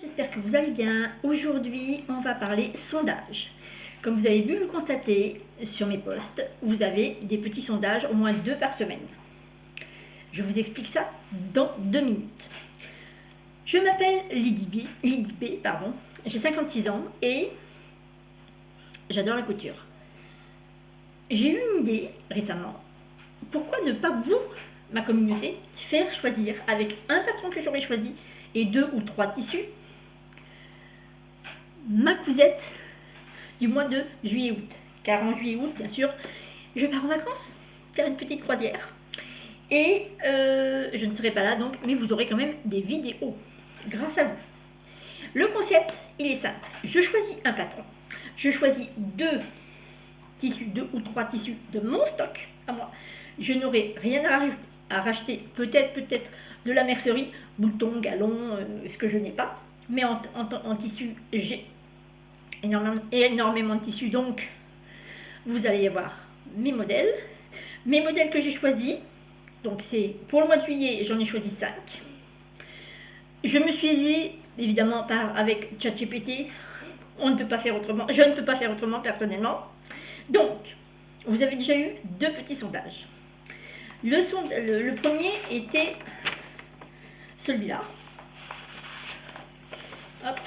J'espère que vous allez bien. Aujourd'hui, on va parler sondage. Comme vous avez pu le constater sur mes posts, vous avez des petits sondages, au moins 2 par semaine. Je vous explique ça dans 2 minutes. Je m'appelle Lydie B, j'ai 56 ans et j'adore la couture. J'ai eu une idée récemment. Pourquoi ne pas vous, ma communauté, faire choisir avec un patron que j'aurais choisi et 2 ou 3 tissus ma cousette du mois de juillet-août. Car en juillet-août, bien sûr, je pars en vacances, faire une petite croisière. Et je ne serai pas là, donc, mais vous aurez quand même des vidéos grâce à vous. Le concept, il est simple. Je choisis un patron. Je choisis 2 tissus, 2 ou 3 tissus de mon stock à moi. Je n'aurai rien à racheter, peut-être de la mercerie, boutons, galons, ce que je n'ai pas. Mais en tissu, j'ai énormément de tissus, donc vous allez y voir mes modèles que j'ai choisis. Donc c'est pour le mois de juillet, j'en ai choisi 5. Je me suis dit, évidemment, avec ChatGPT, on ne peut pas faire autrement, je ne peux pas faire autrement personnellement. Donc, vous avez déjà eu 2 petits sondages. Le premier était celui-là. Hop.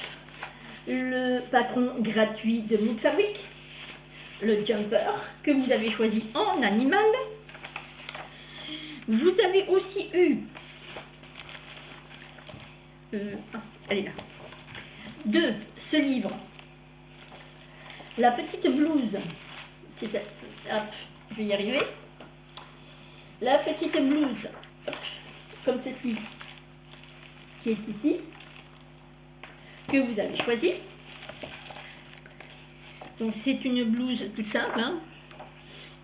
Le patron gratuit de Mood Fabric, le jumper que vous avez choisi en animal. Vous avez aussi eu, elle est là, de ce livre, la petite blouse, hop, je vais y arriver, la petite blouse, hop, comme ceci, qui est ici, que vous avez choisi. Donc c'est une blouse toute simple, hein.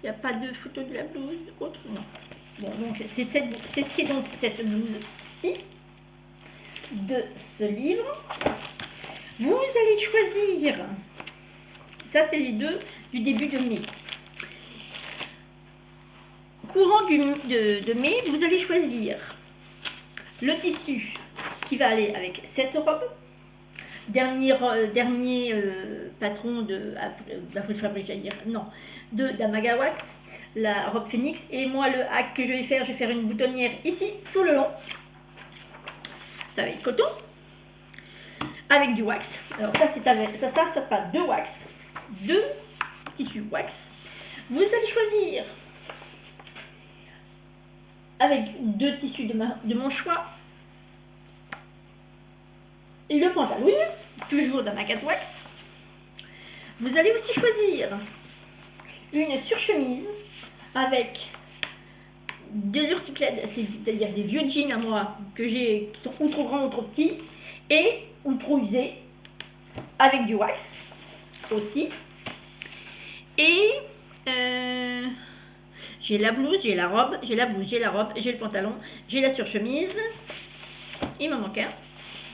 Il n'y a pas de photo de la blouse, autre, non. Bon, donc c'est donc cette blouse-ci, de ce livre. Vous allez choisir, ça c'est les 2 du début de mai. Courant de mai, vous allez choisir le tissu qui va aller avec cette robe. Dernier patron de Mood Fabric, j'allais dire, non, de Damaga Wax, la robe Phoenix. Et moi, le hack que je vais faire une boutonnière ici, tout le long. Ça va être coton, avec du wax. Alors ça, ça sera 2 wax, 2 tissus wax. Vous allez choisir, avec 2 tissus de mon choix, le pantalon, toujours Damaga Wax. Vous allez aussi choisir une surchemise avec 2 urcyclades, c'est-à-dire des vieux jeans à moi qui sont ou trop grands ou trop petits et ou trop usés, avec du wax aussi. Et j'ai la blouse, j'ai la robe, j'ai la blouse, j'ai la robe, j'ai le pantalon, j'ai la surchemise, il m'en manque un.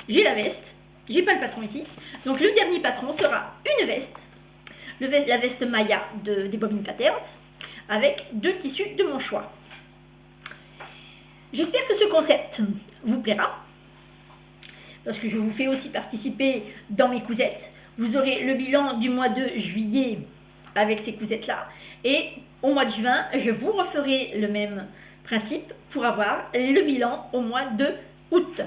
J'ai la veste, j'ai pas le patron ici. Donc le dernier patron sera une veste, la veste Maya des Bobbin Patterns, avec 2 tissus de mon choix. J'espère que ce concept vous plaira, parce que je vous fais aussi participer dans mes cousettes. Vous aurez le bilan du mois de juillet avec ces cousettes-là, et au mois de juin, je vous referai le même principe pour avoir le bilan au mois de août.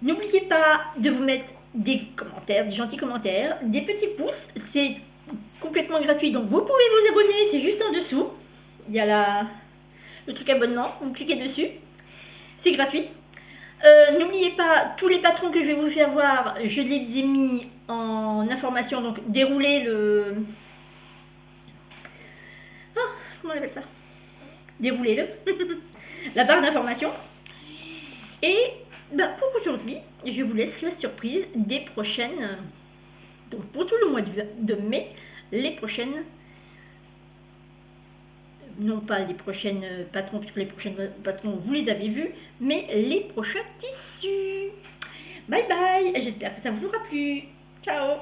N'oubliez pas de vous mettre des commentaires, des gentils commentaires, des petits pouces, c'est complètement gratuit, donc vous pouvez vous abonner, c'est juste en dessous. Il y a le truc abonnement, vous cliquez dessus, c'est gratuit. N'oubliez pas, tous les patrons que je vais vous faire voir, je les ai mis en information, donc déroulez le... Oh, comment on appelle ça? Déroulez-le, la barre d'information. Et pour aujourd'hui, je vous laisse la surprise des prochaines, donc pour tout le mois de mai, les prochaines, non pas les prochaines patrons, puisque les prochaines patrons, vous les avez vus, mais les prochains tissus. Bye bye, j'espère que ça vous aura plu. Ciao.